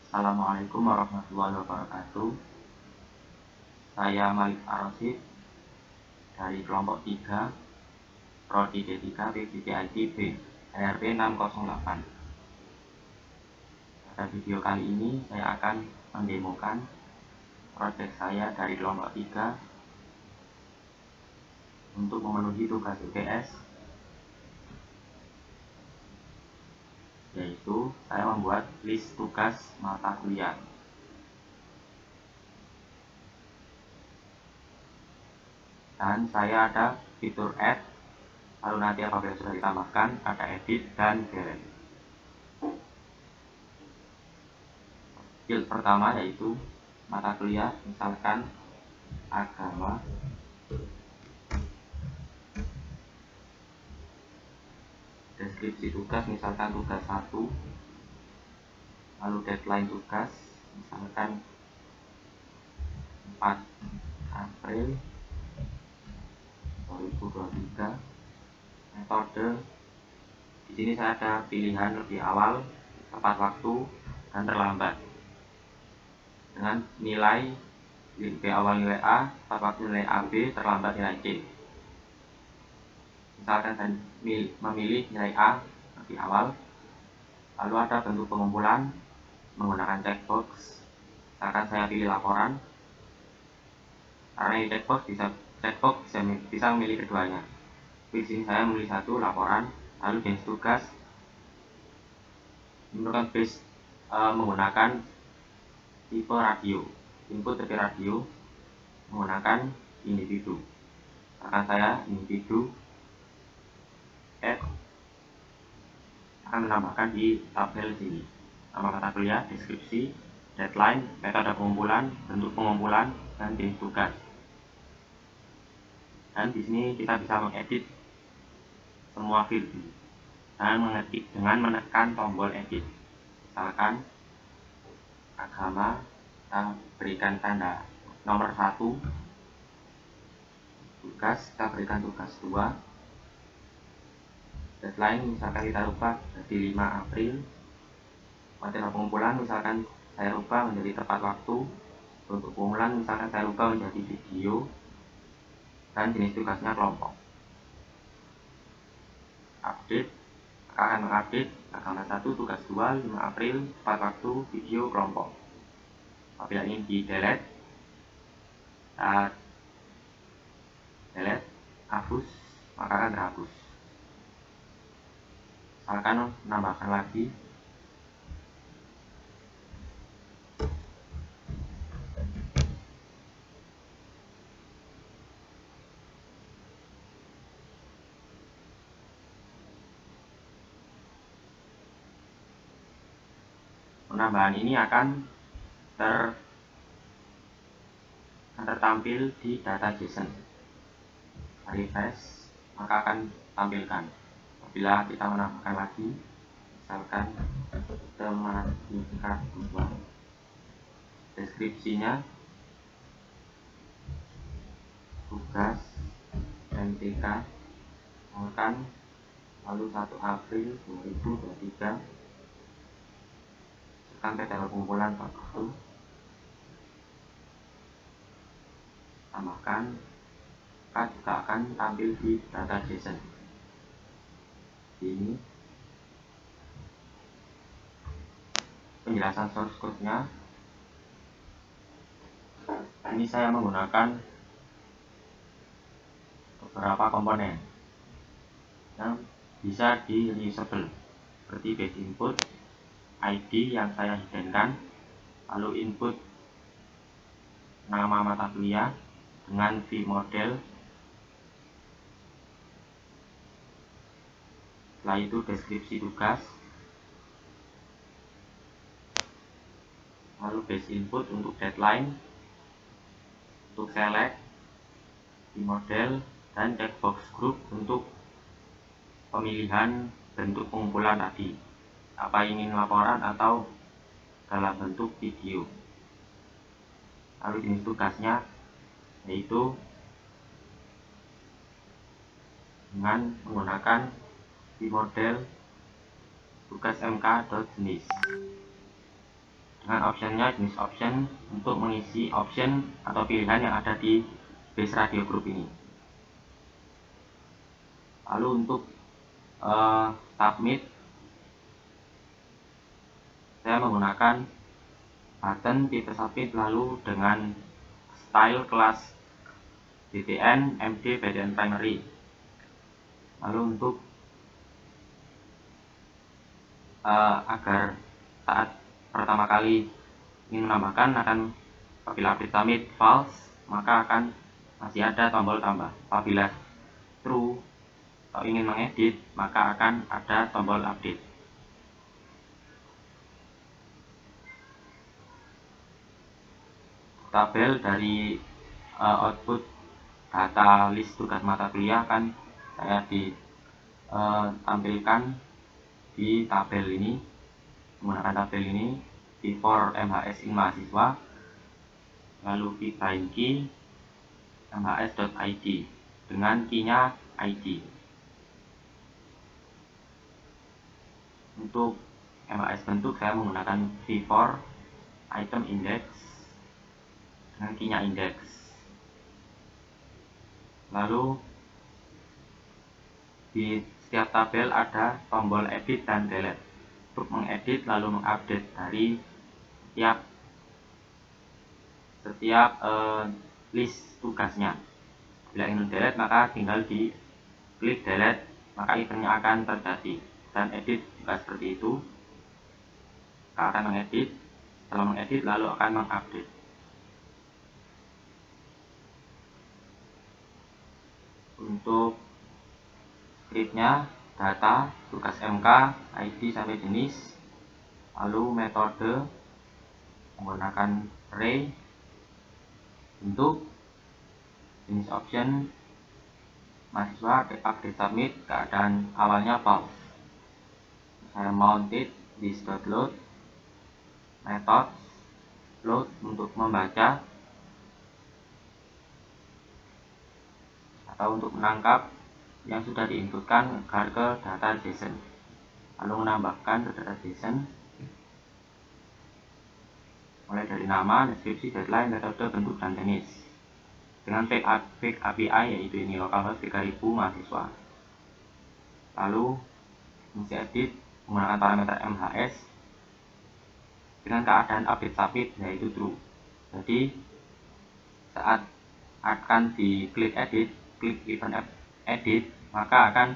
Assalamualaikum warahmatullahi wabarakatuh. Saya Malik Arosid dari kelompok 3 Prodi D3 PPIT B RP 608. Pada video kali ini saya akan mendemokan proyek saya dari kelompok 3 untuk memenuhi tugas UTS, yaitu saya membuat list tugas mata kuliah. Dan saya ada fitur add, lalu nanti apabila sudah ditambahkan ada edit dan delete. Field pertama yaitu mata kuliah, misalkan agama. Deskripsi tugas misalkan tugas 1, lalu deadline tugas misalkan 4 April 2023. Metode di sini saya ada pilihan lebih awal, tepat waktu, dan terlambat. Dengan nilai lebih awal nilai A, tepat waktu nilai AB, terlambat nilai C. Misalkan saya memilih nilai A lebih awal, lalu ada bentuk pengumpulan menggunakan checkbox. Misalkan saya pilih laporan, karena ini checkbox bisa memilih keduanya. Di sini saya memilih satu, laporan, lalu jenis tugas menentukan menggunakan tipe radio, input dari radio menggunakan individu. Akan saya individu add akan menambahkan di tabel sini nama mata kuliah, deskripsi, deadline, metode pengumpulan, bentuk pengumpulan, dan jenis tugas. Dan di sini kita bisa mengedit semua field dan mengetik dengan menekan tombol edit. Misalkan agama, kita berikan tanda nomor 1, tugas kita berikan tugas 2, deadline misalkan kita rubah jadi 5 April, metode pengumpulan misalkan saya rubah menjadi tepat waktu, untuk pengumpulan misalkan saya rubah menjadi video, dan jenis tugasnya kelompok. Update akan mengupdate agama 1 tugas 2 5 April tepat waktu video kelompok. Apabila ini di delete, hapus, maka akan terhapus. Misalkan menambahkan lagi, penambahan ini akan tertampil di data JSON. Refresh, maka akan tampilkan. Apabila kita menambahkan lagi, misalkan tematika 2, deskripsinya tugas MTK misalkan lalu 1 April 2023, sampai dalam pengumpulan waktu, tambahkan, maka juga akan tampil di data JSON. Ini penjelasan source code-nya. Ini saya menggunakan beberapa komponen yang bisa di reusable, seperti base input, ID yang saya hiddenkan, lalu input nama mata kuliah dengan vModel, setelah itu deskripsi tugas, lalu base input untuk deadline, untuk select, vModel, dan checkbox group untuk pemilihan bentuk pengumpulan tadi, apa ingin laporan atau dalam bentuk video. Lalu jenis tugasnya yaitu dengan menggunakan vModel tugas mk.jenis. dengan optionnya jenis option untuk mengisi option atau pilihan yang ada di base radio group ini. Lalu untuk submit, saya menggunakan button tipe submit lalu dengan style kelas btn md btn primary. Lalu untuk agar saat pertama kali ingin menambahkan apabila update submit false, maka akan masih ada tombol tambah. Apabila true atau ingin mengedit, maka akan ada tombol update. Tabel dari output data list tugas mata kuliah akan saya ditampilkan di tabel ini, menggunakan tabel ini before MHS in mahasiswa, lalu find key mhs.id dengan key-nya id. Untuk MHS bentuk saya menggunakan v4 item index dengan key-nya index. Lalu di setiap tabel ada tombol edit dan delete untuk mengedit lalu mengupdate dari setiap list tugasnya. Bila ingin delete maka tinggal di klik delete, maka eventnya akan terjadi. Dan edit juga seperti itu, akan mengedit, setelah mengedit lalu akan mengupdate. Untuk scriptnya data, tugas MK, ID sampai jenis, lalu metode menggunakan array, bentuk, jenis option, mahasiswa, update submit, keadaan awalnya false. Saya mounted this.load, method load untuk membaca atau untuk menangkap yang sudah diinputkan agar ke data JSON, lalu menambahkan ke data JSON mulai dari nama, deskripsi, deadline, metode, bentuk, dan jenis dengan fake API, yaitu ini localhost 3000 mahasiswa. Lalu fungsi edit menggunakan parameter MHS dengan keadaan update submit, yaitu true. Jadi saat akan diklik edit, klik event edit, maka akan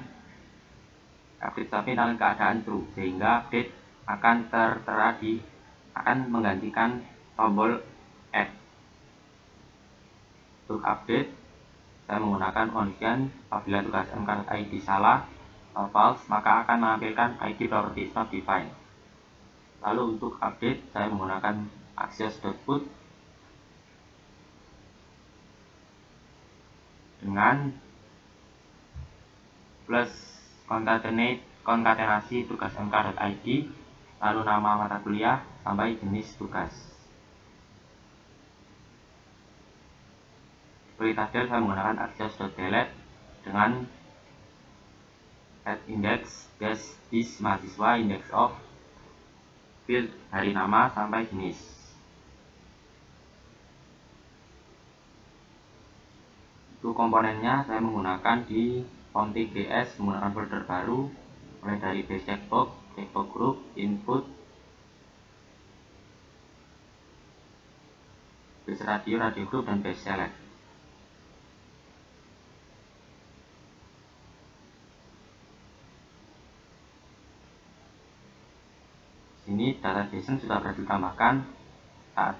update submit dalam keadaan true, sehingga update akan tertera akan menggantikan tombol add. Untuk update saya menggunakan function apabila tugas MK.id salah atau false, maka akan menampilkan ID property is not defined. Lalu untuk update saya menggunakan axios.put dengan plus konkatenasi tugas mk.id, lalu nama mata kuliah sampai jenis tugas. Seperti tabel saya menggunakan axios.delete dengan add index this mahasiswa, index of field dari nama sampai jenis. Untuk komponennya saya menggunakan di config.js menggunakan folder baru mulai dari base checkbox, checkbox group, input, base radio group, dan base select. Sini data JSON sudah berhasil ditambahkan saat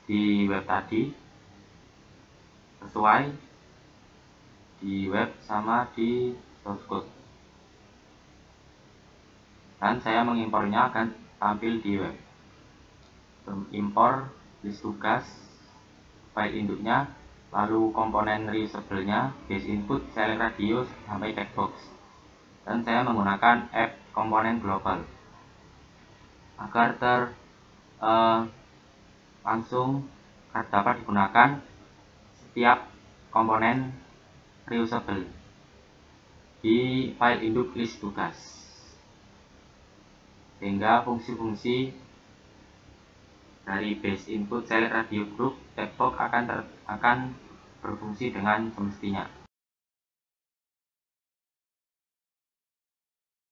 di web tadi, sesuai di web sama di source code, dan saya mengimpornya akan tampil di web. Impor list tugas, file induknya, lalu komponen reusable-nya, base input, select radio sampai checkbox, dan saya menggunakan app komponen global agar langsung dapat digunakan setiap komponen reusable di file induk list tugas. sehingga fungsi-fungsi dari base input select radio group checkbox akan berfungsi dengan semestinya.